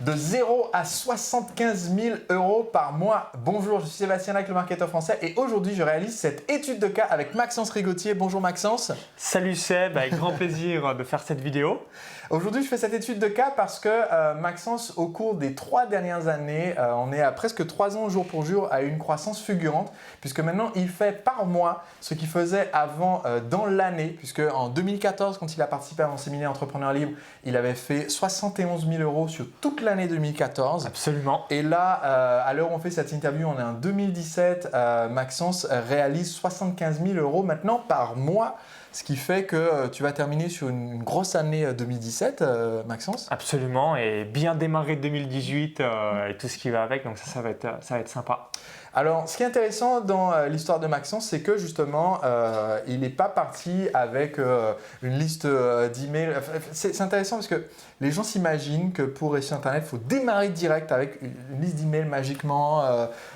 de 0 à 75 000 € par mois. Bonjour, je suis Sébastien Lac, le marketeur français et aujourd'hui je réalise cette étude de cas avec Maxence Rigotier. Bonjour Maxence. Salut Seb, avec grand plaisir de faire cette vidéo. Aujourd'hui je fais cette étude de cas parce que Maxence, au cours des 3 dernières années, on est à presque 3 ans jour pour jour à une croissance fulgurante puisque maintenant il fait par mois ce qu'il faisait avant dans l'année, puisque en 2014 quand il a participé à mon séminaire Entrepreneur Libre, il avait fait 71 000 € sur toute l'année 2014. Absolument. Et là, à l'heure où on fait cette interview, on est en 2017, Maxence réalise 75 000 € maintenant par mois, ce qui fait que tu vas terminer sur une grosse année 2017, Maxence. Absolument, et bien démarrer 2018 et tout ce qui va avec, donc ça va être sympa. Alors, ce qui est intéressant dans l'histoire de Maxence, c'est que justement, il n'est pas parti avec une liste d'emails. C'est intéressant parce que les gens s'imaginent que pour réussir Internet, il faut démarrer direct avec une liste d'emails magiquement.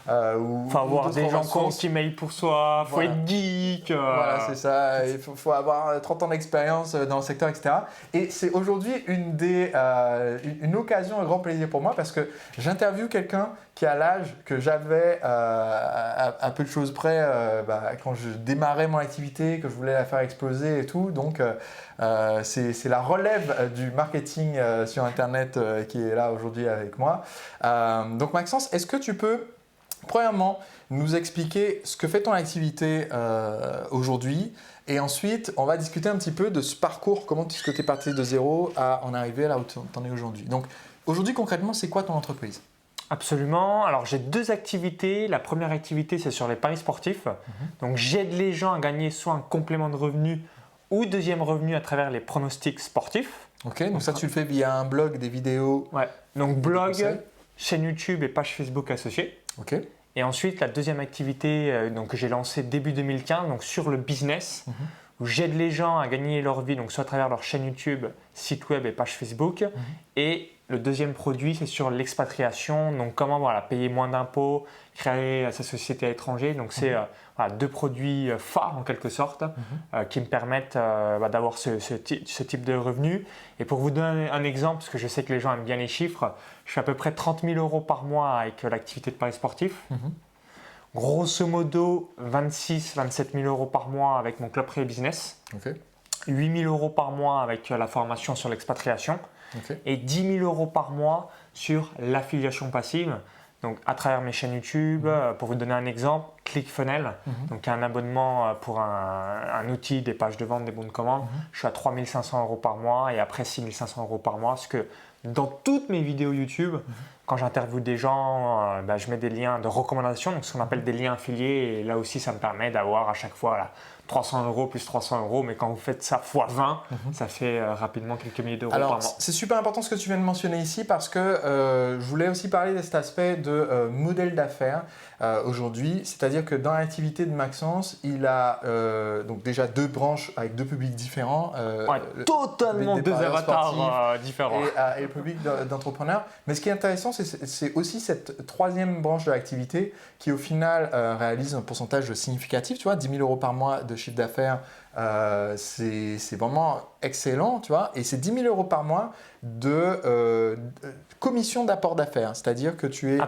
Il faut avoir des gens qui email pour soi, il faut être geek. Voilà, c'est ça. Il faut avoir 30 ans d'expérience dans le secteur, etc. Et c'est aujourd'hui une occasion, un grand plaisir pour moi parce que j'interviewe quelqu'un qui a l'âge que j'avais à peu de choses près quand je démarrais mon activité, que je voulais la faire exploser et tout. Donc, c'est la relève du marketing sur Internet qui est là aujourd'hui avec moi. Donc Maxence, est-ce que tu peux, premièrement, nous expliquer ce que fait ton activité aujourd'hui et ensuite, on va discuter un petit peu de ce parcours, comment est-ce que tu es parti de zéro à en arriver là où tu en es aujourd'hui. Donc aujourd'hui, concrètement, c'est quoi ton entreprise ? Absolument. Alors, j'ai deux activités. La première activité, c'est sur les paris sportifs. Donc, j'aide les gens à gagner soit un complément de revenu ou deuxième revenu à travers les pronostics sportifs. Ok, donc ça, tu le fais via un blog, des vidéos. Ouais. Donc, blog, chaîne YouTube et page Facebook associée. Ok. Et ensuite, la deuxième activité que j'ai lancée début 2015, donc sur le business, où j'aide les gens à gagner leur vie, donc soit à travers leur chaîne YouTube, site web et page Facebook. Et le deuxième produit, c'est sur l'expatriation, donc comment payer moins d'impôts, créer sa société à l'étranger. Donc c'est deux produits phares en quelque sorte qui me permettent d'avoir ce type de revenus. Et pour vous donner un exemple, parce que je sais que les gens aiment bien les chiffres, je fais à peu près 30 000 € par mois avec l'activité de paris sportif. Grosso modo, 26-27 000 € par mois avec mon club Pré Business. 8 000 € par mois avec la formation sur l'expatriation. Et 10 000 € par mois sur l'affiliation passive. Donc à travers mes chaînes YouTube, pour vous donner un exemple, ClickFunnels, donc un abonnement pour un outil, des pages de vente, des bons de commande. Je suis à 3 500 € par mois et après 6 500 € par mois. Parce que dans toutes mes vidéos YouTube, quand j'interviewe des gens, je mets des liens de recommandation, donc ce qu'on appelle des liens affiliés. Et là aussi, ça me permet d'avoir à chaque fois 300 € plus 300 €. Mais quand vous faites ça x 20, ça fait rapidement quelques milliers d'euros par mois. Alors, c'est super important ce que tu viens de mentionner ici parce que je voulais aussi parler de cet aspect de modèle d'affaires aujourd'hui. C'est-à-dire que dans l'activité de Maxence, il a donc déjà deux branches avec deux publics différents. Totalement deux avatars différents. Et le public d'entrepreneurs. Mais ce qui est intéressant, c'est aussi cette troisième branche de l'activité qui au final réalise un pourcentage significatif, tu vois, 10 000 € par mois de chiffre d'affaires, c'est vraiment excellent, tu vois, et c'est 10 000 € par mois de commission d'apport d'affaires, c'est-à-dire que tu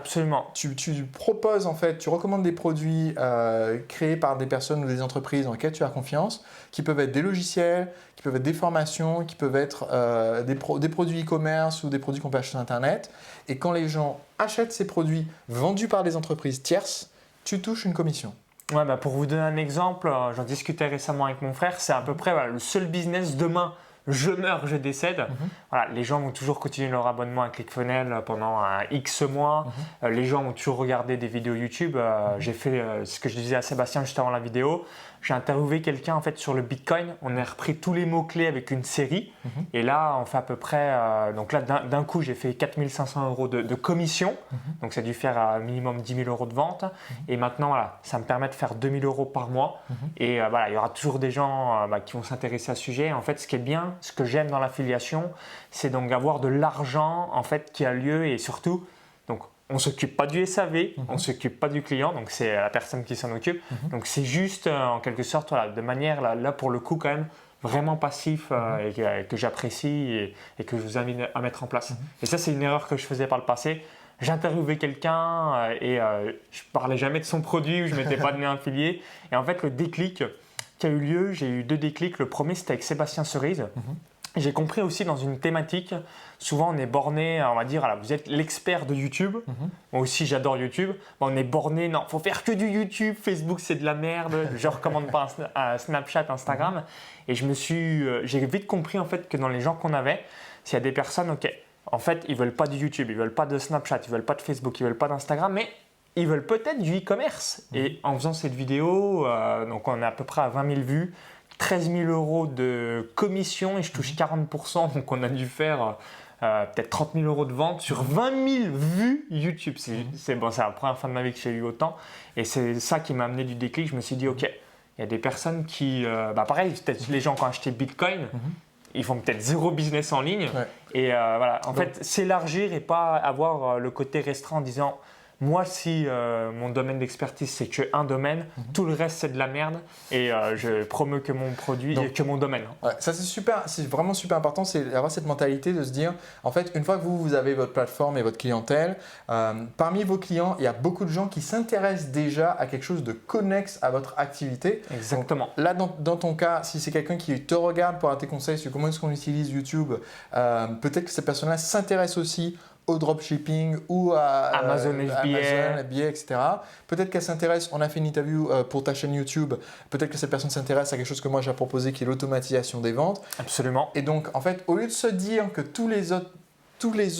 proposes en fait, tu recommandes des produits créés par des personnes ou des entreprises dans lesquelles tu as confiance, qui peuvent être des logiciels, qui peuvent être des formations, qui peuvent être des produits e-commerce ou des produits qu'on peut acheter sur Internet, et quand les gens achètent ces produits vendus par des entreprises tierces, tu touches une commission. Ouais, pour vous donner un exemple, j'en discutais récemment avec mon frère, c'est à peu près le seul business demain. Je meurs, je décède. Les gens vont toujours continuer leur abonnement à ClickFunnels pendant un X mois. Les gens vont toujours regarder des vidéos YouTube. J'ai fait ce que je disais à Sébastien juste avant la vidéo. J'ai interviewé quelqu'un en fait sur le Bitcoin. On a repris tous les mots-clés avec une série. Et là, on fait à peu près… donc là, d'un coup, j'ai fait 4 500 € de commission. Donc, ça a dû faire un minimum 10 000 € de vente. Et maintenant, ça me permet de faire 2 000 € par mois. Et il y aura toujours des gens qui vont s'intéresser à ce sujet. En fait, ce qui est bien, ce que j'aime dans l'affiliation, c'est donc avoir de l'argent en fait qui a lieu et surtout, donc on ne s'occupe pas du SAV, on ne s'occupe pas du client, donc c'est la personne qui s'en occupe. Donc c'est juste en quelque sorte de manière là pour le coup quand même vraiment passif et que j'apprécie et que je vous invite à mettre en place. Et ça, c'est une erreur que je faisais par le passé. J'interviewais quelqu'un et je parlais jamais de son produit ou je mettais pas de lien affilié. Et en fait, le déclic qui a eu lieu, j'ai eu 2 déclics. Le premier, c'était avec Sébastien Cerise. J'ai compris aussi dans une thématique, souvent on est borné, on va dire, voilà, vous êtes l'expert de YouTube. Moi aussi, j'adore YouTube. On est borné, non, faut faire que du YouTube. Facebook, c'est de la merde. Je recommande pas un Snapchat, Instagram. Et j'ai vite compris en fait que dans les gens qu'on avait, s'il y a des personnes, ok, en fait, ils veulent pas de YouTube, ils veulent pas de Snapchat, ils veulent pas de Facebook, ils veulent pas d'Instagram, mais ils veulent peut-être du e-commerce. Et en faisant cette vidéo, donc on est à peu près à 20 000 vues, 13 000 euros de commission et je touche 40%, donc on a dû faire peut-être 30 000 euros de vente sur 20 000 vues YouTube. C'est la première fois de ma vie que j'ai eu autant et c'est ça qui m'a amené du déclic. Je me suis dit, ok, il y a des personnes qui, pareil, peut-être les gens qui ont acheté Bitcoin, ils font peut-être 0 business en ligne. Et voilà, en fait, s'élargir et pas avoir le côté restreint en disant, moi, si mon domaine d'expertise, c'est que un domaine, tout le reste, c'est de la merde et je promeux que mon produit et que mon domaine. Ouais, ça, c'est vraiment super important, c'est d'avoir cette mentalité de se dire, en fait, une fois que vous avez votre plateforme et votre clientèle, parmi vos clients, il y a beaucoup de gens qui s'intéressent déjà à quelque chose de connexe à votre activité. Exactement. Donc, là, dans ton cas, si c'est quelqu'un qui te regarde pour avoir tes conseils sur comment est-ce qu'on utilise YouTube, peut-être que cette personne-là s'intéresse aussi au dropshipping ou à Amazon FBA, etc. Peut-être qu'elle s'intéresse, on a fait une interview pour ta chaîne YouTube, peut-être que cette personne s'intéresse à quelque chose que moi j'ai proposé qui est l'automatisation des ventes. Absolument. Et donc, en fait, au lieu de se dire que tous les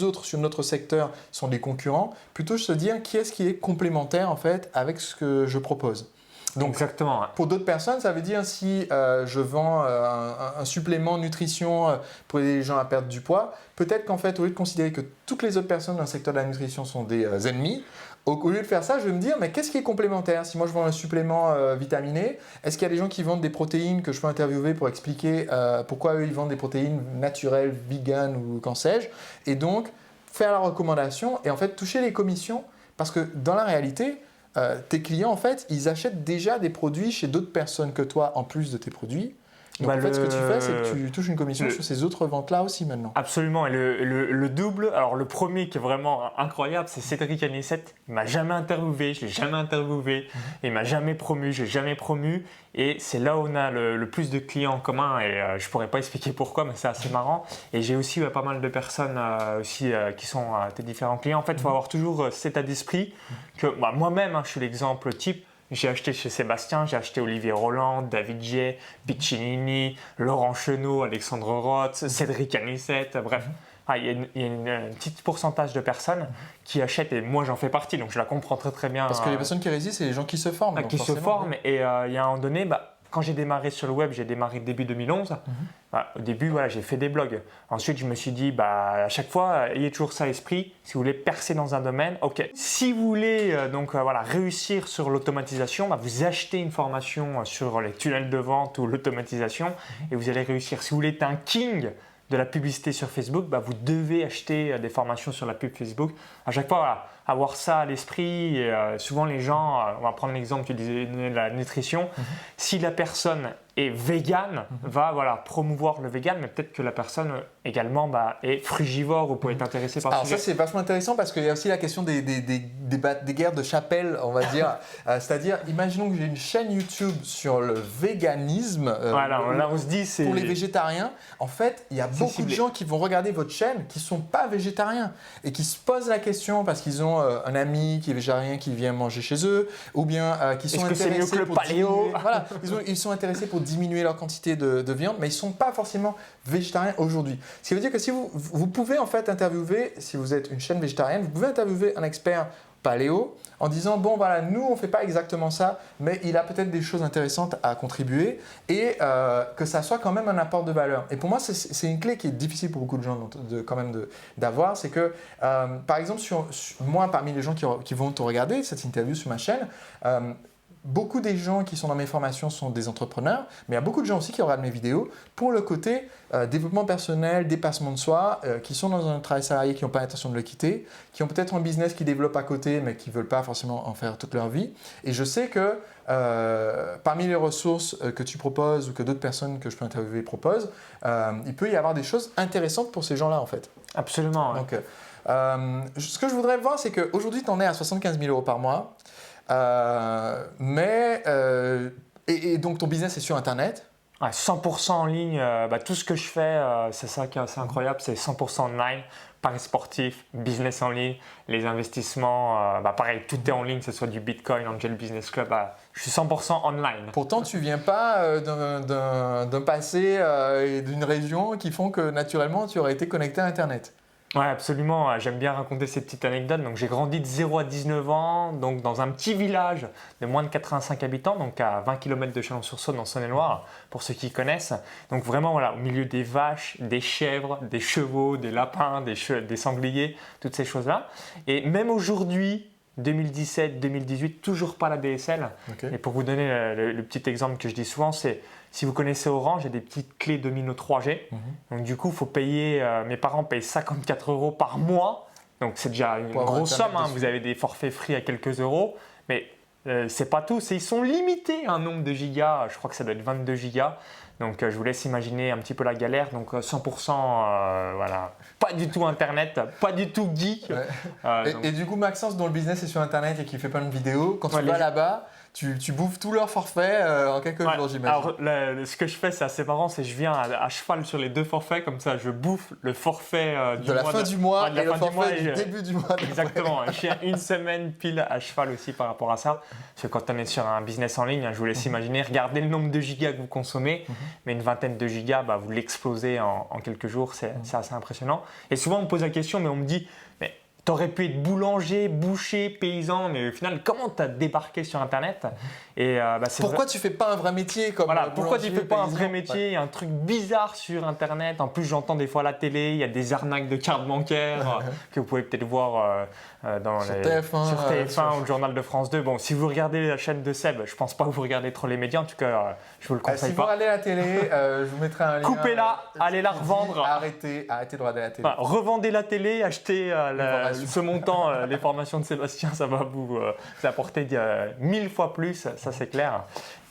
autres sur notre secteur sont des concurrents, plutôt se dire qui est complémentaire en fait avec ce que je propose. Donc, exactement. Pour d'autres personnes, ça veut dire si je vends un supplément nutrition pour aider les gens à perdre du poids, peut-être qu'en fait, au lieu de considérer que toutes les autres personnes dans le secteur de la nutrition sont des ennemis, au lieu de faire ça, je vais me dire, mais qu'est-ce qui est complémentaire? Si moi je vends un supplément vitaminé, est-ce qu'il y a des gens qui vendent des protéines que je peux interviewer pour expliquer pourquoi eux ils vendent des protéines naturelles, vegan ou qu'en sais-je? Et donc, faire la recommandation et en fait toucher les commissions parce que dans la réalité, tes clients, en fait, ils achètent déjà des produits chez d'autres personnes que toi en plus de tes produits. Donc en fait, ce que tu fais, c'est que tu touches une commission sur ces autres ventes-là aussi maintenant. Absolument. Et le double, alors le premier qui est vraiment incroyable, c'est Cédric Anicette. Il m'a jamais interviewé, je l'ai jamais interviewé, il m'a jamais promu, je l'ai jamais promu. Et c'est là où on a le plus de clients en commun et je pourrais pas expliquer pourquoi, mais c'est assez marrant. Et j'ai aussi pas mal de personnes aussi qui sont tes différents clients. En fait, il faut avoir toujours cet état d'esprit que moi-même, je suis l'exemple type. J'ai acheté chez Sébastien, j'ai acheté Olivier Roland, David J, Piccinini, Laurent Chenot, Alexandre Roth, Cédric Anicette, bref. Il y a un petit pourcentage de personnes qui achètent et moi j'en fais partie, donc je la comprends très très bien. Parce que les personnes qui résistent, c'est les gens qui se forment. Qui se forment et il y a un moment donné, quand j'ai démarré sur le web, j'ai démarré début 2011. Au début, j'ai fait des blogs. Ensuite, je me suis dit, à chaque fois, ayez toujours ça à l'esprit. Si vous voulez percer dans un domaine, ok. Si vous voulez réussir sur l'automatisation, vous achetez une formation sur les tunnels de vente ou l'automatisation et vous allez réussir. Si vous voulez être un king de la publicité sur Facebook, vous devez acheter des formations sur la pub Facebook. À chaque fois, avoir ça à l'esprit. Souvent, les gens, on va prendre l'exemple, tu disais de la nutrition. Si la personne est végane, va promouvoir le vegan, mais peut-être que la personne également est frugivore ou peut être intéressée par ça. C'est vachement intéressant parce qu'il y a aussi la question des guerres de chapelle, on va dire. C'est-à-dire, imaginons que j'ai une chaîne YouTube sur le véganisme. Là, on se dit, c'est pour les végétariens. En fait, il y a beaucoup de gens qui vont regarder votre chaîne qui ne sont pas végétariens et qui se posent la question parce qu'ils ont un ami qui est végétarien qui vient manger chez eux ou bien qui sont intéressés c'est mieux que le paléo. Ils sont intéressés pour diminuer leur quantité de viande, mais ils ne sont pas forcément végétariens aujourd'hui. Ce qui veut dire que si vous pouvez en fait interviewer, si vous êtes une chaîne végétarienne, vous pouvez interviewer un expert paléo en disant nous on ne fait pas exactement ça, mais il a peut-être des choses intéressantes à contribuer et que ça soit quand même un apport de valeur. Et pour moi, c'est une clé qui est difficile pour beaucoup de gens d'avoir, c'est que par exemple, moi parmi les gens qui vont te regarder cette interview sur ma chaîne, beaucoup des gens qui sont dans mes formations sont des entrepreneurs, mais il y a beaucoup de gens aussi qui regardent mes vidéos pour le côté développement personnel, dépassement de soi, qui sont dans un travail salarié, qui n'ont pas l'intention de le quitter, qui ont peut-être un business qu'ils développent à côté, mais qui ne veulent pas forcément en faire toute leur vie. Et je sais que parmi les ressources que tu proposes ou que d'autres personnes que je peux interviewer proposent, il peut y avoir des choses intéressantes pour ces gens-là en fait. Absolument. Ouais. Donc, ce que je voudrais voir, c'est qu'aujourd'hui, tu en es à 75 000 € par mois. Et donc, ton business est sur Internet. Ouais, 100% en ligne, tout ce que je fais, c'est ça qui est assez incroyable, c'est 100% online, paris sportif, business en ligne, les investissements, pareil, tout est en ligne, que ce soit du Bitcoin, Angel Business Club, je suis 100% online. Pourtant, tu ne viens pas d'un passé et d'une région qui font que naturellement, tu aurais été connecté à Internet. Oui, absolument. J'aime bien raconter ces petites anecdotes. Donc, j'ai grandi de 0 à 19 ans donc dans un petit village de moins de 85 habitants, donc à 20 km de Chalon-sur-Saône, en Saône-et-Loire, pour ceux qui connaissent. Donc, vraiment, voilà, au milieu des vaches, des chèvres, des chevaux, des lapins, des sangliers, toutes ces choses-là. Et même aujourd'hui, 2017, 2018, toujours pas la DSL. Okay. Et pour vous donner le petit exemple que je dis souvent, c'est si vous connaissez Orange, il y a des petites clés Domino 3G. Donc du coup, il faut payer, mes parents payent 54 € par mois. Donc c'est déjà une grosse somme. Hein. Vous avez des forfaits free à quelques euros. Mais c'est pas tout. Ils sont limités à un nombre de gigas. Je crois que ça doit être 22 gigas. Donc je vous laisse imaginer un petit peu la galère. Donc 100%, voilà, pas du tout Internet, pas du tout geek. Ouais. Et du coup, Maxence, dont le business est sur Internet et qui fait plein de vidéos, quand tu vas là-bas, tu bouffes tout leur forfait en quelques jours, j'imagine. Alors, ce que je fais, c'est assez marrant, c'est que je viens à cheval sur les deux forfaits, comme ça je bouffe le forfait de la fin du mois et le forfait du début du mois. Exactement, je suis une semaine pile à cheval aussi par rapport à ça. Parce que quand on est sur un business en ligne, je vous laisse imaginer, regardez le nombre de gigas que vous consommez, mais une vingtaine de gigas, vous l'explosez en quelques jours, c'est assez impressionnant. Et souvent on me pose la question, mais on me dit, mais t'aurais pu être boulanger, boucher, paysan, mais au final, comment tu as débarqué sur Internet? Et, pourquoi tu fais pas un vrai métier comme pourquoi tu fais pas un vrai métier? Il y a un truc bizarre sur Internet. En plus, j'entends des fois à la télé, il y a des arnaques de cartes bancaires que vous pouvez peut-être voir sur TF1 ou le journal de France 2. Bon, si vous regardez la chaîne de Seb, je pense pas que vous regardez trop les médias. En tout cas, je vous le conseille pas. Si vous regardez la télé, je vous mettrai un lien. Coupez-la, allez la revendre. Arrêtez de regarder la télé. Revendez la télé, achetez ce montant, les formations de Sébastien, ça va vous apporter 1000 fois plus, ça c'est clair.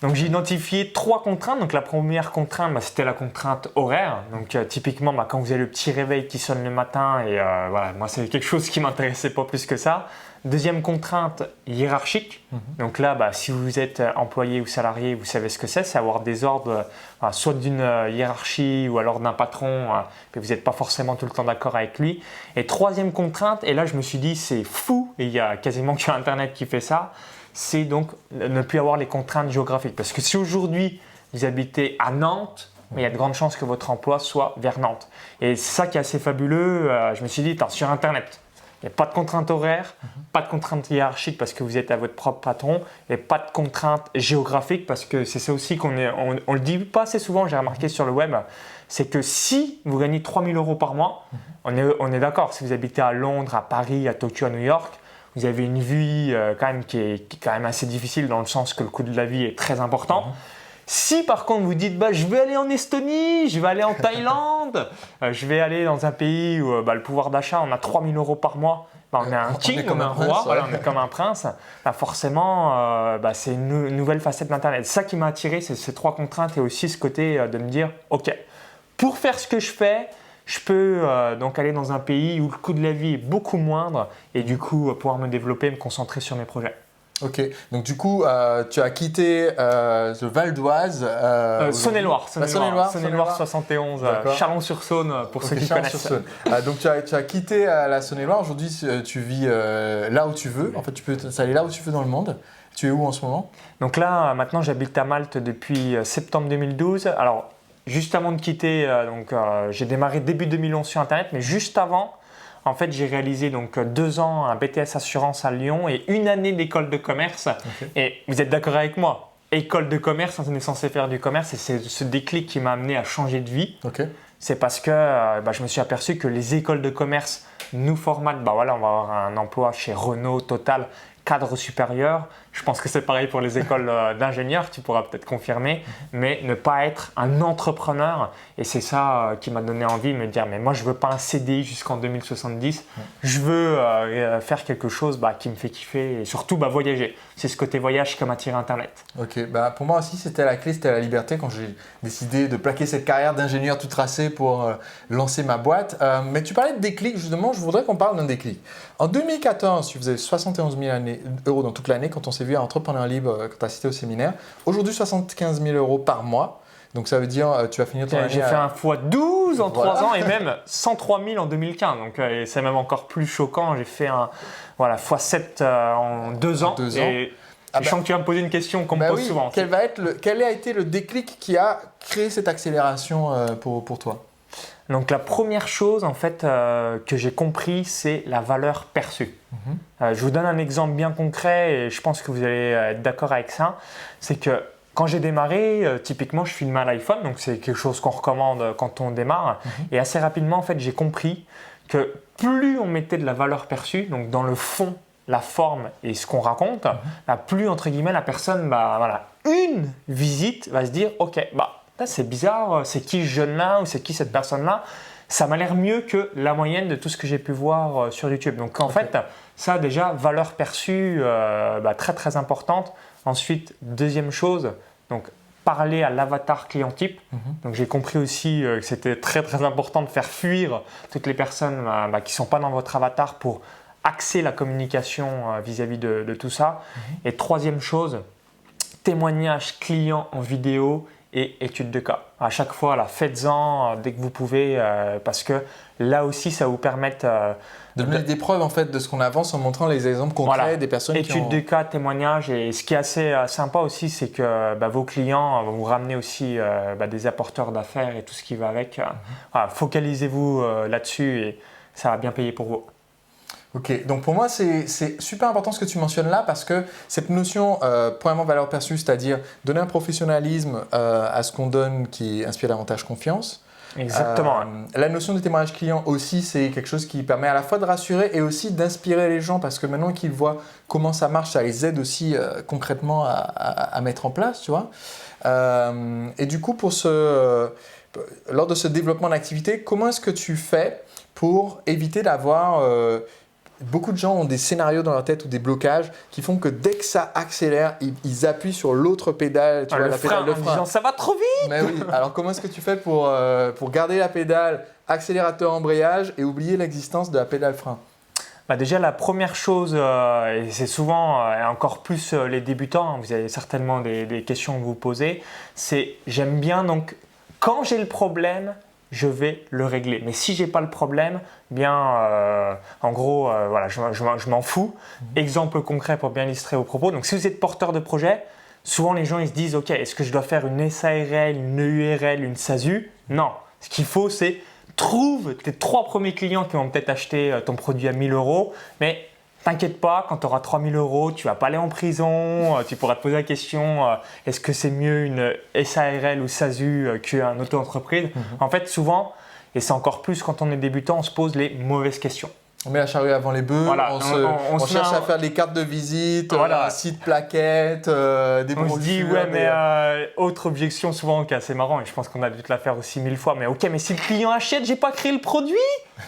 Donc j'ai identifié 3 contraintes. Donc la première contrainte, c'était la contrainte horaire. Donc typiquement, quand vous avez le petit réveil qui sonne le matin, et voilà, moi c'est quelque chose qui m'intéressait pas plus que ça. Deuxième contrainte, hiérarchique. Donc là, si vous êtes employé ou salarié, vous savez ce que c'est avoir des ordres, soit d'une hiérarchie ou alors d'un patron, mais vous n'êtes pas forcément tout le temps d'accord avec lui. Et troisième contrainte, et là je me suis dit c'est fou, et il y a quasiment que Internet qui fait ça, c'est donc ne plus avoir les contraintes géographiques. Parce que si aujourd'hui vous habitez à Nantes, il y a de grandes chances que votre emploi soit vers Nantes. Et c'est ça qui est assez fabuleux. Je me suis dit, sur Internet, il n'y a pas de contraintes horaires, pas de contraintes hiérarchiques parce que vous êtes à votre propre patron et pas de contraintes géographiques parce que c'est ça aussi on le dit pas assez souvent, j'ai remarqué sur le web, c'est que si vous gagnez 3 000 € par mois, on est d'accord, si vous habitez à Londres, à Paris, à Tokyo, à New York, vous avez une vie quand même qui est quand même assez difficile dans le sens que le coût de la vie est très important. Si par contre vous dites je vais aller en Estonie, je vais aller en Thaïlande, je vais aller dans un pays où le pouvoir d'achat, on a 3 000 € par mois, on est un king, on est un roi, on est comme un prince, forcément c'est une nouvelle facette d'Internet. Ça qui m'a attiré, c'est ces 3 contraintes et aussi ce côté de me dire ok, pour faire ce que je fais, je peux donc aller dans un pays où le coût de la vie est beaucoup moindre et du coup pouvoir me développer, me concentrer sur mes projets. Ok, donc du coup, tu as quitté le Val d'Oise. Saône-et-Loire, 71, Chalon-sur-Saône, pour ceux qui connaissent. Donc tu as quitté la Saône-et-Loire. Aujourd'hui, tu vis là où tu veux. En fait, tu peux aller là où tu veux dans le monde. Tu es où en ce moment? Donc là, maintenant, j'habite à Malte depuis septembre 2012. Alors, juste avant de quitter, j'ai démarré début 2011 sur Internet, mais juste avant, en fait, j'ai réalisé 2 ans un BTS Assurance à Lyon et 1 année d'école de commerce. Okay. Et vous êtes d'accord avec moi? École de commerce, on est censé faire du commerce et c'est ce déclic qui m'a amené à changer de vie. Okay. C'est parce que je me suis aperçu que les écoles de commerce nous formatent. On va avoir un emploi chez Renault, Total, cadre supérieur. Je pense que c'est pareil pour les écoles d'ingénieurs, tu pourras peut-être confirmer, mais ne pas être un entrepreneur. Et c'est ça qui m'a donné envie de me dire, mais moi je ne veux pas un CDI jusqu'en 2070, je veux faire quelque chose qui me fait kiffer et surtout voyager. C'est ce côté voyage qui m'a attiré Internet. Ok, pour moi aussi c'était la clé, c'était la liberté quand j'ai décidé de plaquer cette carrière d'ingénieur tout tracé pour lancer ma boîte. Mais tu parlais de déclic, justement, je voudrais qu'on parle d'un déclic. En 2014, tu faisais 71 000 euros dans toute l'année quand on s'est vu à Entrepreneur Libre, quand tu as assisté au séminaire. Aujourd'hui, 75 000 euros par mois. Donc ça veut dire tu vas finir ton année. J'ai fait un x12 en 3 ans et même 103 000 en 2015. Donc c'est même encore plus choquant. J'ai fait un x7 en 2 ans. Et je sens que tu vas me poser une question qu'on me pose souvent. Quel a été le déclic qui a créé cette accélération pour toi? Donc la première chose en fait que j'ai compris, c'est la valeur perçue. Je vous donne un exemple bien concret et je pense que vous allez être d'accord avec ça. C'est que quand j'ai démarré, typiquement je filmais à l'iPhone, donc c'est quelque chose qu'on recommande quand on démarre. Et assez rapidement en fait j'ai compris que plus on mettait de la valeur perçue, donc dans le fond, la forme et ce qu'on raconte, plus entre guillemets la personne, une visite va se dire ok, c'est bizarre, c'est qui ce jeune-là ou c'est qui cette personne-là? Ça m'a l'air mieux que la moyenne de tout ce que j'ai pu voir sur YouTube. Donc en fait, ça déjà, valeur perçue très très importante. Ensuite, deuxième chose, donc parler à l'avatar client type. Donc j'ai compris aussi que c'était très très important de faire fuir toutes les personnes qui ne sont pas dans votre avatar pour axer la communication vis-à-vis de tout ça. Et troisième chose, témoignage client en vidéo et études de cas. À chaque fois, faites-en dès que vous pouvez parce que là aussi, ça va vous permettre de donner des preuves en fait de ce qu'on avance en montrant les exemples concrets des personnes qui ont… Études de cas, témoignages. Et ce qui est assez sympa aussi, c'est que vos clients vont vous ramener aussi des apporteurs d'affaires et tout ce qui va avec. Focalisez-vous là-dessus et ça va bien payer pour vous. Ok, donc pour moi c'est super important ce que tu mentionnes là parce que cette notion, premièrement valeur perçue, c'est-à-dire donner un professionnalisme à ce qu'on donne qui inspire davantage confiance. Exactement. La notion de témoignage client aussi, c'est quelque chose qui permet à la fois de rassurer et aussi d'inspirer les gens parce que maintenant qu'ils voient comment ça marche, ça les aide aussi concrètement à mettre en place, tu vois. Et du coup, lors de ce développement d'activité, comment est-ce que tu fais pour éviter d'avoir… beaucoup de gens ont des scénarios dans leur tête ou des blocages qui font que dès que ça accélère, ils appuient sur l'autre pédale, le frein. Disant, ça va trop vite. Mais oui. Alors comment est-ce que tu fais pour garder la pédale accélérateur embrayage et oublier l'existence de la pédale frein? Déjà, la première chose, et c'est souvent, et encore plus les débutants, vous avez certainement des questions à vous poser, c'est j'aime bien donc quand j'ai le problème, je vais le régler. Mais si je n'ai pas le problème, en gros, je m'en fous. Exemple concret pour bien illustrer vos propos. Donc, si vous êtes porteur de projet, souvent les gens ils se disent « Ok, est-ce que je dois faire une SARL, une EURL, une SASU ?» Non. Ce qu'il faut, c'est trouve tes 3 premiers clients qui vont peut-être acheter ton produit à 1 000 euros. Mais t'inquiète pas, quand tu auras 3 000 euros, tu ne vas pas aller en prison. Tu pourras te poser la question est-ce que c'est mieux une SARL ou SASU qu'une auto-entreprise? En fait, souvent, et c'est encore plus quand on est débutant, on se pose les mauvaises questions. On met la charrue avant les bœufs, on cherche à faire des cartes de visite, un site plaquette, des brochures. On se dit, autre objection souvent qui est assez marrant, et je pense qu'on a dû te la faire aussi 1000 fois, mais ok, mais si le client achète, j'ai pas créé le produit,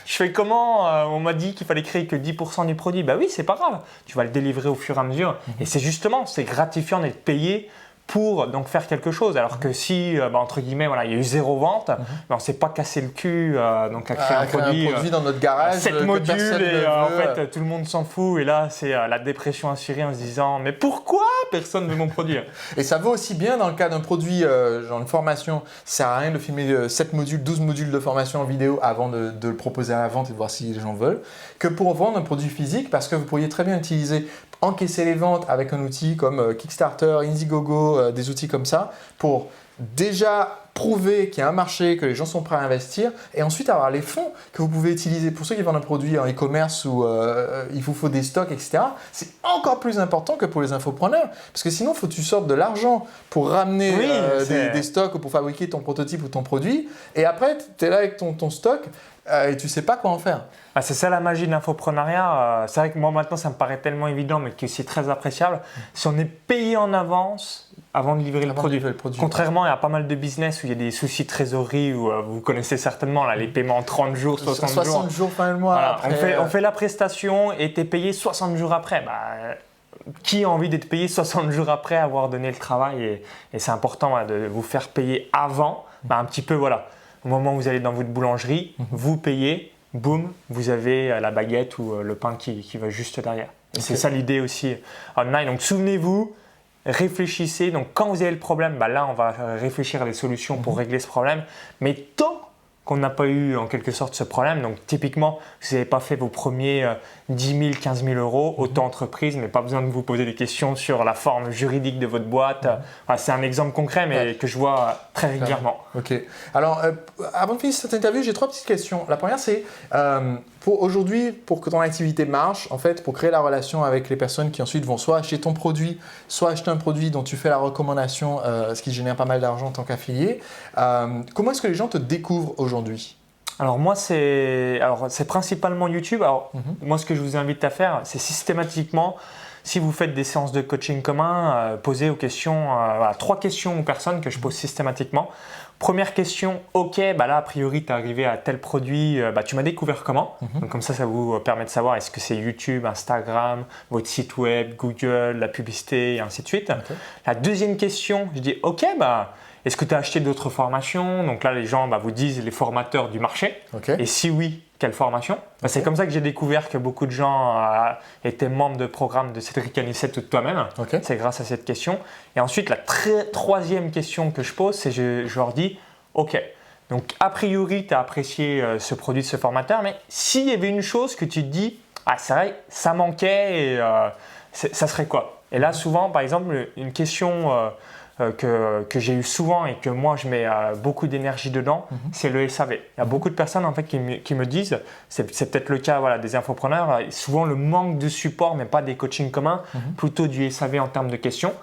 je fais comment? On m'a dit qu'il fallait créer que 10% du produit. Bah oui, c'est pas grave, tu vas le délivrer au fur et à mesure. Et c'est justement, c'est gratifiant d'être payé pour donc faire quelque chose. Alors que si, entre guillemets, il y a eu 0 vente, on ne s'est pas cassé le cul à créer un produit dans notre garage, 7 modules et en fait tout le monde s'en fout. Et là, c'est la dépression assurée en se disant « Mais pourquoi personne ne veut mon produit ?» Et ça vaut aussi bien dans le cas d'un produit, genre une formation. Ça ne sert à rien de filmer 7 modules, 12 modules de formation en vidéo avant de le proposer à la vente et de voir si les gens veulent, que pour vendre un produit physique parce que vous pourriez très bien utiliser encaisser les ventes avec un outil comme Kickstarter, Indiegogo, des outils comme ça pour déjà prouver qu'il y a un marché, que les gens sont prêts à investir et ensuite avoir les fonds que vous pouvez utiliser. Pour ceux qui vendent un produit en e-commerce où il vous faut des stocks, etc., c'est encore plus important que pour les infopreneurs parce que sinon, il faut que tu sortes de l'argent pour ramener des stocks ou pour fabriquer ton prototype ou ton produit et après, tu es là avec ton stock. et tu sais pas quoi en faire. Bah, c'est ça la magie de l'infoprenariat. C'est vrai que moi maintenant ça me paraît tellement évident mais que c'est très appréciable. Si on est payé en avance avant de livrer le produit. Contrairement à pas mal de business où il y a des soucis de trésorerie où vous connaissez certainement là, les paiements en 30 jours, 60 jours. 60 jours fin de mois. Voilà, après, on fait la prestation et tu es payé 60 jours après. Qui a envie d'être payé 60 jours après avoir donné le travail et c'est important de vous faire payer avant. Un petit peu voilà, au moment où vous allez dans votre boulangerie, vous payez. Boum, vous avez la baguette ou le pain qui va juste derrière. Et c'est ça l'idée aussi online. Donc souvenez-vous, réfléchissez. Donc quand vous avez le problème, là on va réfléchir à des solutions pour régler ce problème. Mais tant qu'on n'a pas eu en quelque sorte ce problème, donc typiquement vous n'avez pas fait vos premiers 10 000, 15 000 euros, auto-entreprise, mais pas besoin de vous poser des questions sur la forme juridique de votre boîte. C'est un exemple concret mais que je vois très régulièrement. Ok. Alors avant de finir cette interview, j'ai 3 petites questions. La première c'est pour aujourd'hui, pour que ton activité marche, en fait, pour créer la relation avec les personnes qui ensuite vont soit acheter ton produit, soit acheter un produit dont tu fais la recommandation, ce qui génère pas mal d'argent en tant qu'affilié. Comment est-ce que les gens te découvrent aujourd'hui ? Alors moi, c'est principalement YouTube. Alors moi, ce que je vous invite à faire, c'est systématiquement, si vous faites des séances de coaching commun, poser aux questions, 3 questions aux personnes que je pose systématiquement. Première question, ok, là a priori tu es arrivé à tel produit, tu m'as découvert comment? Donc comme ça vous permet de savoir est-ce que c'est YouTube, Instagram, votre site web, Google, la publicité et ainsi de suite. La deuxième question, je dis ok, est-ce que tu as acheté d'autres formations? Donc là les gens vous disent les formateurs du marché. Et si oui, quelle formation? C'est comme ça que j'ai découvert que beaucoup de gens étaient membres de programmes de Cédric Anissette ou de toi-même. C'est grâce à cette question. Et ensuite, la troisième question que je pose, c'est je leur dis ok, donc a priori, tu as apprécié ce produit de ce formateur, mais s'il y avait une chose que tu te dis, c'est vrai, ça manquait et ça serait quoi? Et là, souvent, par exemple, une question que j'ai eu souvent et que moi je mets beaucoup d'énergie dedans, c'est le SAV. Il y a beaucoup de personnes en fait qui me disent, c'est peut-être le cas des infopreneurs, souvent le manque de support, mais pas des coachings communs, plutôt du SAV en termes de questions.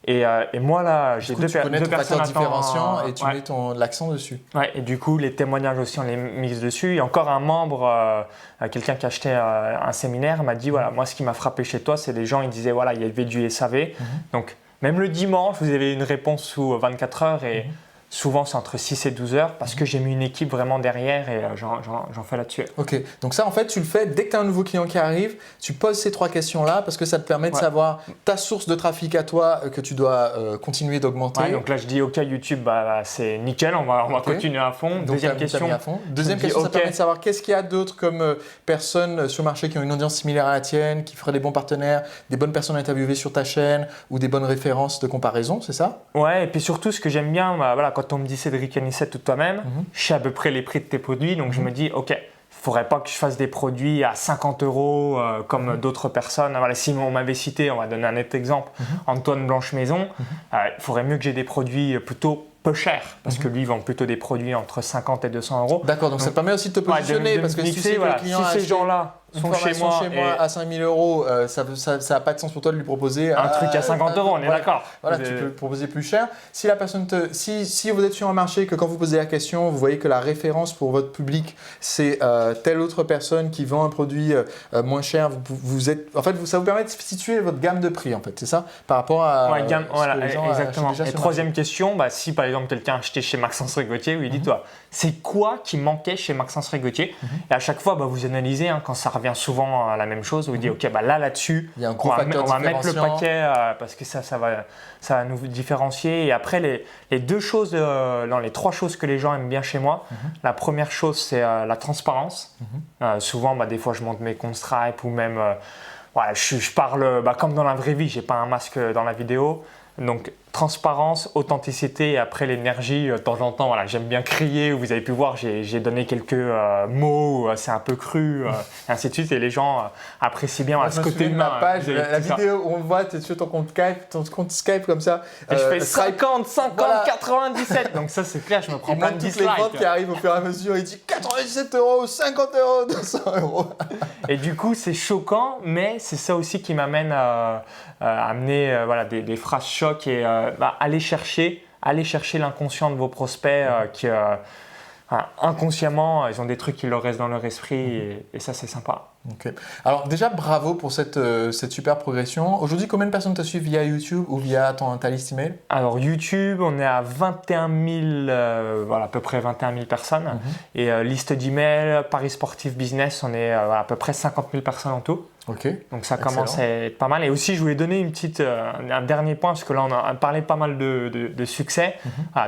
Et moi là, j'ai deux personnes différenciants et tu mets l'accent dessus. Et du coup, les témoignages aussi, on les mise dessus. Il y a encore un membre, quelqu'un qui achetait un séminaire, m'a dit moi ce qui m'a frappé chez toi, c'est les gens, ils disaient il y avait du SAV. Donc même le dimanche, vous avez une réponse sous 24 heures et souvent c'est entre 6 et 12 heures parce que j'ai mis une équipe vraiment derrière et j'en fais là-dessus. Ok, donc ça en fait tu le fais dès que tu as un nouveau client qui arrive, tu poses ces 3 questions-là parce que ça te permet de savoir ta source de trafic à toi que tu dois continuer d'augmenter. Donc là je dis ok YouTube, c'est nickel, on va continuer à fond. Donc, Deuxième question, ça permet de savoir qu'est-ce qu'il y a d'autres comme personnes sur le marché qui ont une audience similaire à la tienne, qui feraient des bons partenaires, des bonnes personnes à interviewer sur ta chaîne ou des bonnes références de comparaison, c'est ça? Ouais, et puis surtout ce que j'aime bien, quand on me dit Cédric Anissette ou toi-même, je sais à peu près les prix de tes produits, donc je me dis ok, il ne faudrait pas que je fasse des produits à 50 euros comme d'autres personnes. Si on m'avait cité, on va donner un autre exemple, Antoine Blanche-Maison, il faudrait mieux que j'ai des produits plutôt peu cher parce que lui vend plutôt des produits entre 50 et 200 euros. D'accord, donc ça te permet aussi de te positionner parce que si tu sais que le client si ces gens-là sont chez moi à 5 000 euros, ça n'a pas de sens pour toi de lui proposer un truc à 50 euros, on est d'accord. Tu peux le proposer plus cher. Si la personne si vous êtes sur un marché que quand vous posez la question, vous voyez que la référence pour votre public c'est telle autre personne qui vend un produit moins cher, ça vous permet de situer votre gamme de prix en fait, c'est ça par rapport à exactement. Et troisième question, si par exemple quelqu'un a acheté chez Maxence Rigotier, lui dit toi, c'est quoi qui manquait chez Maxence Rigotier? Et à chaque fois vous analysez quand ça revient souvent à la même chose, vous dites ok là-dessus il y a un on va mettre le paquet parce que ça va nous différencier. Et après les 3 choses que les gens aiment bien chez moi, la première chose c'est la transparence. Souvent des fois je monte mes comptes Stripe ou même je parle comme dans la vraie vie, j'ai pas un masque dans la vidéo. Donc transparence, authenticité et après l'énergie, de temps en temps, j'aime bien crier. Vous avez pu voir, j'ai donné quelques mots, c'est un peu cru, et ainsi de suite. Et les gens apprécient bien ce côté humain. La vidéo où on voit, tu es sur ton compte Skype comme ça. Et je fais 50, 97. Donc ça, c'est clair, je me prends plein de dislikes. Les ventes qui arrivent au fur et à mesure, il dit 97 euros, 50 euros, 200 euros. Et du coup, c'est choquant, mais c'est ça aussi qui m'amène à amener des phrases chocs et aller chercher l'inconscient de vos prospects inconsciemment, ils ont des trucs qui leur restent dans leur esprit et ça, c'est sympa. Ok. Alors déjà, bravo pour cette super progression. Aujourd'hui, combien de personnes te suivent via YouTube ou via ta liste email? Alors YouTube, on est à 21 000, voilà, à peu près 21 000 personnes. Et liste d'email, Paris Sportif Business, on est à peu près 50 000 personnes en tout. Ok. Donc ça commence à être pas mal. Et aussi, je voulais donner un dernier point, parce que là, on a parlé pas mal de succès.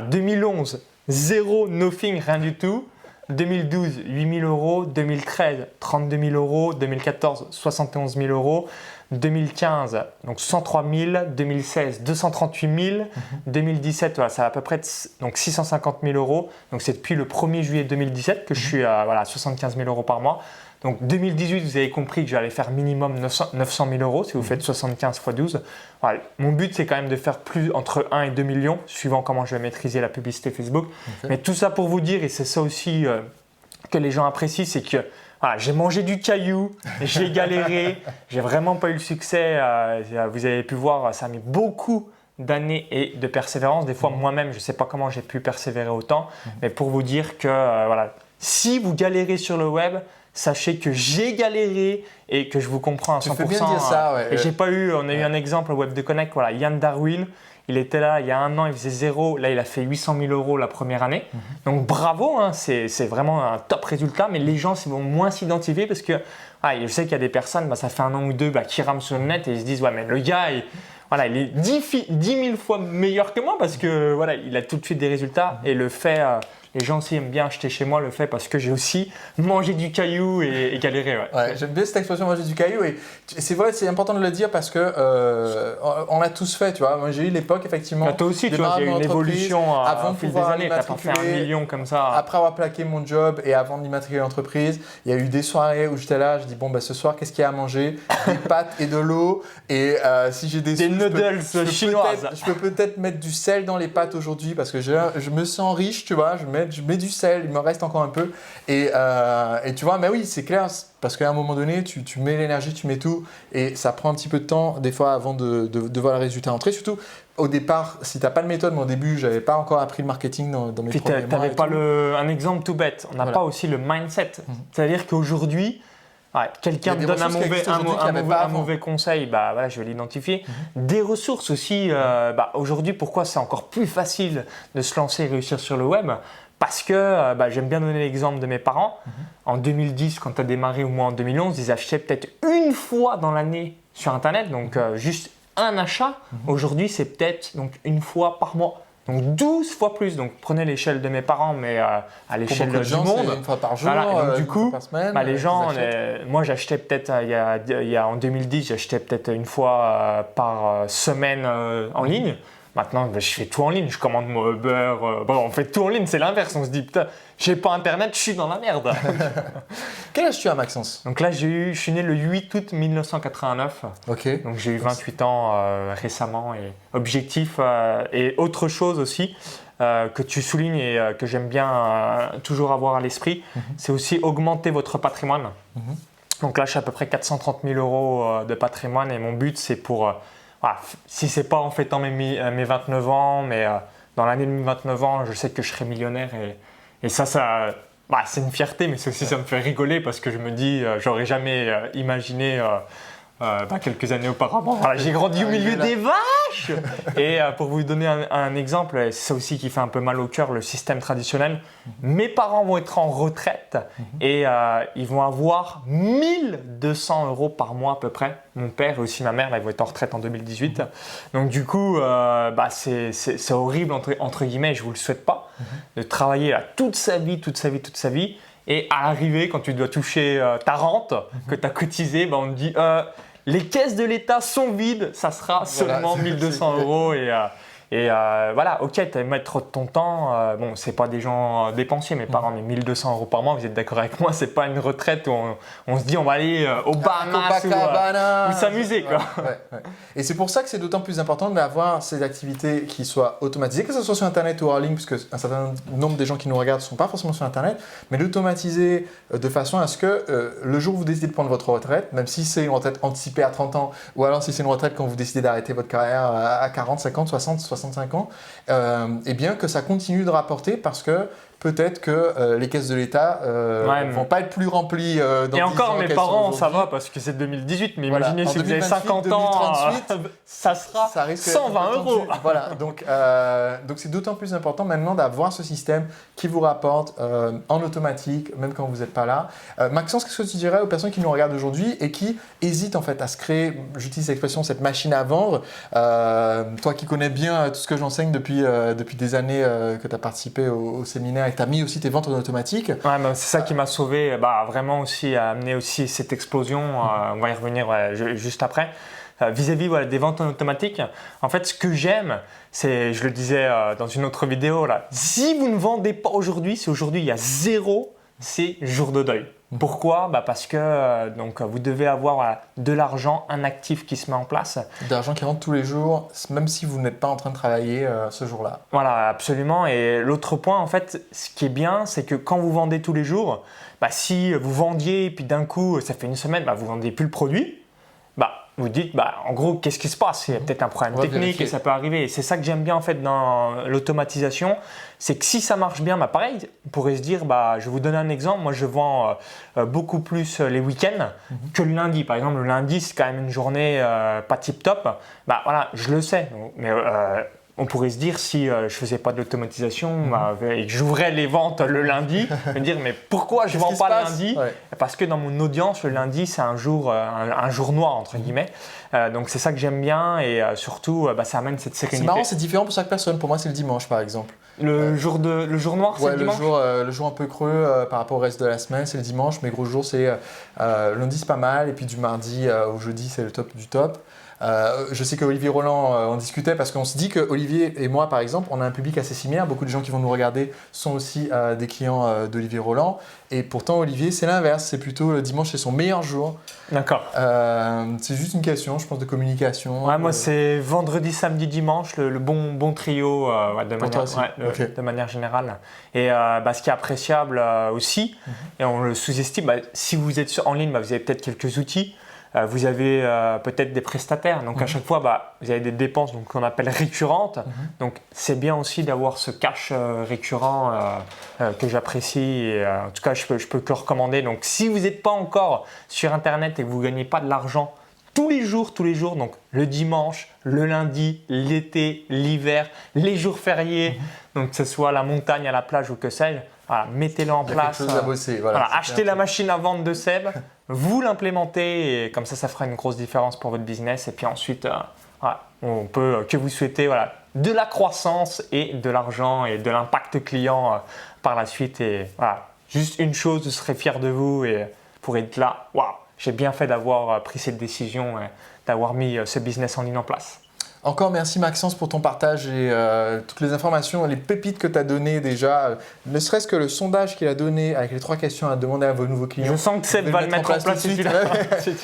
2011, zéro, nothing, rien du tout. 2012, 8 000 euros. 2013, 32 000 euros. 2014, 71 000 euros. 2015, donc 103 000. 2016, 238 000. 2017, voilà, c'est à peu près donc 650 000 euros. Donc c'est depuis le 1er juillet 2017 que je suis à 75 000 euros par mois. Donc 2018, vous avez compris que j'allais faire minimum 900 000 euros si vous faites 75 x 12. Voilà. Mon but, c'est quand même de faire plus entre 1 et 2 millions, suivant comment je vais maîtriser la publicité Facebook. Mais tout ça pour vous dire, et c'est ça aussi que les gens apprécient, c'est que voilà, j'ai mangé du caillou, j'ai galéré, j'ai vraiment pas eu le succès. Vous avez pu voir, ça a mis beaucoup d'années et de persévérance. Des fois, moi-même, je ne sais pas comment j'ai pu persévérer autant. Mais pour vous dire que voilà, si vous galérez sur le web, sachez que j'ai galéré et que je vous comprends à 100%. Tu fais bien dire ça, ouais. Et j'ai pas eu, on a eu un exemple au Web de Connect, voilà, Yann Darwin, il était là il y a un an, il faisait 0, là il a fait 800 000 euros la première année. Donc bravo, hein, c'est vraiment un top résultat, mais les gens vont moins s'identifier parce que je sais qu'il y a des personnes, ça fait un an ou deux qui rament sur le net et ils se disent ouais mais le gars il est 10 000 fois meilleur que moi parce que voilà, il a tout de suite des résultats et le fait. Les gens aussi aiment bien acheter chez moi le fait parce que j'ai aussi mangé du caillou et galéré. Ouais, j'aime bien cette expression manger du caillou et c'est vrai, c'est important de le dire parce que on l'a tous fait, tu vois. Moi j'ai eu l'époque effectivement. Toi aussi, tu vois, il y a eu une évolution avant au fil des années. Tu n'as pas fait 1 million comme ça. Après avoir plaqué mon job et avant d'immatriculer l'entreprise, il y a eu des soirées où j'étais là, je dis bon ce soir qu'est-ce qu'il y a à manger? Des pâtes et de l'eau et si j'ai des noodles chinoises. Je peux peut-être mettre du sel dans les pâtes aujourd'hui parce que je me sens riche, tu vois. Je mets du sel, il me reste encore un peu. Et tu vois, mais oui, c'est clair, parce qu'à un moment donné, tu mets l'énergie, tu mets tout, et ça prend un petit peu de temps, des fois, avant de voir le résultat entrer. Surtout, au départ, si tu n'as pas de méthode, moi au début, je n'avais pas encore appris le marketing dans mes premiers mois. Tu n'avais pas un exemple tout bête. On n'a pas aussi le mindset. C'est-à-dire qu'aujourd'hui, quelqu'un me donne un mauvais conseil, je vais l'identifier. Des ressources aussi. Aujourd'hui, pourquoi c'est encore plus facile de se lancer et réussir sur le web? Parce que j'aime bien donner l'exemple de mes parents. En 2010, quand tu as démarré, ou moi en 2011, ils achetaient peut-être une fois dans l'année sur Internet, donc juste un achat. Aujourd'hui, c'est peut-être donc une fois par mois. Donc 12 fois plus. Donc prenez l'échelle de mes parents, mais à l'échelle du monde. Une fois par jour, donc, du coup, par semaine, les gens, moi j'achetais peut-être, en 2010, j'achetais peut-être une fois par semaine en ligne. Maintenant, je fais tout en ligne, je commande mon Uber. On fait tout en ligne, c'est l'inverse. On se dit, putain, j'ai pas Internet, je suis dans la merde. Quel âge tu as, Maxence? Donc là, je suis né le 8 août 1989. Ok. Donc j'ai eu 28 ans récemment. Et objectif, et autre chose aussi que tu soulignes et que j'aime bien toujours avoir à l'esprit, c'est aussi augmenter votre patrimoine. Donc là, je suis à peu près 430 000 euros de patrimoine et mon but, c'est pour... si ce n'est pas en fêtant mes 29 ans, mais dans l'année de mes 29 ans, je sais que je serai millionnaire et ça c'est une fierté, mais aussi ça me fait rigoler parce que je me dis, j'aurais jamais imaginé quelques années auparavant. J'ai grandi au milieu des vaches et pour vous donner un exemple, c'est ça aussi qui fait un peu mal au cœur, le système traditionnel. Mes parents vont être en retraite et ils vont avoir 1 200 euros par mois à peu près. Mon père et aussi ma mère, là, ils vont être en retraite en 2018. Donc du coup, c'est horrible entre guillemets, je ne vous le souhaite pas, de travailler là, toute sa vie. Et à arriver, quand tu dois toucher ta rente que tu as cotisée, on te dit les caisses de l'État sont vides, ça sera seulement 1 200 euros. Et voilà, ok, tu vas mettre de ton temps. C'est pas des gens dépensiers, mes parents, mais 1 200 euros par mois, vous êtes d'accord avec moi, c'est pas une retraite où on se dit on va aller au Bahamas ou s'amuser. Ouais. Et c'est pour ça que c'est d'autant plus important d'avoir ces activités qui soient automatisées, que ce soit sur Internet ou hors ligne, puisque un certain nombre des gens qui nous regardent ne sont pas forcément sur Internet, mais d'automatiser de façon à ce que le jour où vous décidez de prendre votre retraite, même si c'est une retraite anticipée à 30 ans, ou alors si c'est une retraite quand vous décidez d'arrêter votre carrière à 40, 50, 60, 65 ans, et bien que ça continue de rapporter parce que peut-être que les caisses de l'État ne vont pas être plus remplies dans 10 Et ans encore, mes qu'elles parents, sont ça aujourd'hui. va parce que c'est 2018, mais Voilà. imaginez En si vous avez 2028, 50 ans, 2038, ça sera ça risque d'être 120 un peu euros. tendu. Voilà, donc c'est d'autant plus important maintenant d'avoir ce système qui vous rapporte en automatique, même quand vous n'êtes pas là. Maxence, qu'est-ce que tu dirais aux personnes qui nous regardent aujourd'hui et qui hésitent en fait à se créer, j'utilise l'expression, cette machine à vendre. Toi qui connais bien tout ce que j'enseigne depuis des années que tu as participé au séminaire et que tu as mis aussi tes ventes en automatique. Ouais, c'est ça qui m'a sauvé, vraiment aussi à amener aussi cette explosion. On va y revenir juste après. Vis-à-vis des ventes en automatique, en fait, ce que j'aime, c'est, je le disais dans une autre vidéo, là, si vous ne vendez pas aujourd'hui, si aujourd'hui il y a 0, c'est jour de deuil. Pourquoi ? Parce que vous devez avoir de l'argent, un actif qui se met en place. De l'argent qui rentre tous les jours, même si vous n'êtes pas en train de travailler ce jour-là. Voilà, absolument. Et l'autre point, en fait, ce qui est bien, c'est que quand vous vendez tous les jours, si vous vendiez et puis d'un coup, ça fait une semaine, vous ne vendez plus le produit, vous dites, en gros, qu'est-ce qui se passe ? Il y a peut-être un problème technique et ça peut arriver. Et c'est ça que j'aime bien en fait dans l'automatisation, c'est que si ça marche bien, pareil, on pourrait se dire, je vais vous donner un exemple. Moi, je vends beaucoup plus les week-ends que le lundi. Par exemple, le lundi, c'est quand même une journée pas tip-top. Voilà, je le sais. Mais on pourrait se dire, si je ne faisais pas de l'automatisation et que j'ouvrais les ventes le lundi, me dire, mais pourquoi je ne vends pas le lundi ? Parce que dans mon audience, le lundi, c'est un jour noir, entre guillemets. Donc, c'est ça que j'aime bien et surtout, ça amène cette sérénité. C'est marrant, c'est différent pour chaque personne. Pour moi, c'est le dimanche, par exemple. Le jour noir, c'est le dimanche ? Le jour un peu creux par rapport au reste de la semaine, c'est le dimanche. Mes gros jours, c'est lundi, c'est pas mal. Et puis du mardi au jeudi, c'est le top du top. Je sais qu'Olivier Roland en discutait parce qu'on se dit qu'Olivier et moi, par exemple, on a un public assez similaire. Beaucoup de gens qui vont nous regarder sont aussi des clients d'Olivier Roland. Et pourtant, Olivier, c'est l'inverse. C'est plutôt le dimanche, c'est son meilleur jour. D'accord. C'est juste une question, je pense, de communication. Ouais, moi, c'est vendredi, samedi, dimanche, le bon trio de manière générale. Et ce qui est appréciable aussi, et on le sous-estime, si vous êtes en ligne, vous avez peut-être quelques outils. Vous avez peut-être des prestataires, donc à chaque fois vous avez des dépenses qu'on appelle récurrentes, donc c'est bien aussi d'avoir ce cash récurrent que j'apprécie et en tout cas je peux que le recommander. Donc si vous n'êtes pas encore sur internet et que vous ne gagnez pas de l'argent tous les jours, donc le dimanche, le lundi, l'été, l'hiver, les jours fériés, donc que ce soit la montagne, à la plage ou que sais-je, mettez-le en place. Quelque chose à bosser. Achetez la machine à vendre de Seb, vous l'implémentez et comme ça fera une grosse différence pour votre business. Et puis ensuite, on peut que vous souhaitez de la croissance et de l'argent et de l'impact client par la suite. Et juste une chose, je serai fier de vous et pour être là, j'ai bien fait d'avoir pris cette décision et d'avoir mis ce business en ligne en place. Encore merci Maxence pour ton partage et toutes les informations, les pépites que tu as données déjà, ne serait-ce que le sondage qu'il a donné avec les 3 questions à demander à vos nouveaux clients. Je sens que Seb va le mettre en place.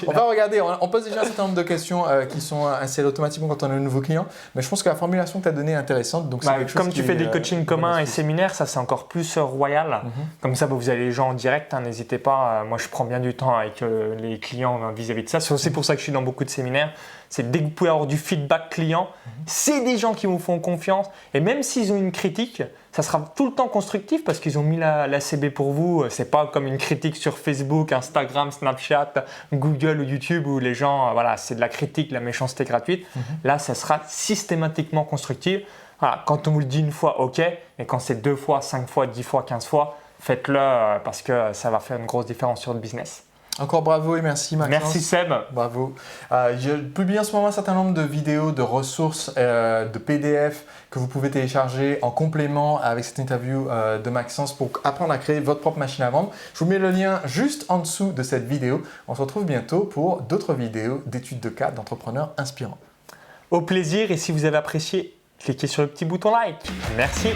On va regarder, on pose déjà un certain nombre de questions qui sont insérées automatiquement quand on a un nouveau client, mais je pense que la formulation que tu as donnée est intéressante. Donc c'est quelque chose comme tu fais des coachings communs et séminaires, ça c'est encore plus royal. Comme ça, vous avez les gens en direct, n'hésitez pas. Moi, je prends bien du temps avec les clients vis-à-vis de ça. C'est aussi pour ça que je suis dans beaucoup de séminaires. C'est dès que vous pouvez avoir du feedback client, c'est des gens qui vous font confiance. Et même s'ils ont une critique, ça sera tout le temps constructif parce qu'ils ont mis la CB pour vous. C'est pas comme une critique sur Facebook, Instagram, Snapchat, Google ou YouTube où les gens, c'est de la critique, de la méchanceté gratuite. Là, ça sera systématiquement constructif. Quand on vous le dit une fois, ok. Mais quand c'est 2 fois, 5 fois, 10 fois, 15 fois, faites-le parce que ça va faire une grosse différence sur le business. Encore bravo et merci Maxence. Merci Seb. Bravo. Je publie en ce moment un certain nombre de vidéos, de ressources, de PDF que vous pouvez télécharger en complément avec cette interview de Maxence pour apprendre à créer votre propre machine à vendre. Je vous mets le lien juste en dessous de cette vidéo. On se retrouve bientôt pour d'autres vidéos d'études de cas d'entrepreneurs inspirants. Au plaisir et si vous avez apprécié, cliquez sur le petit bouton like. Merci.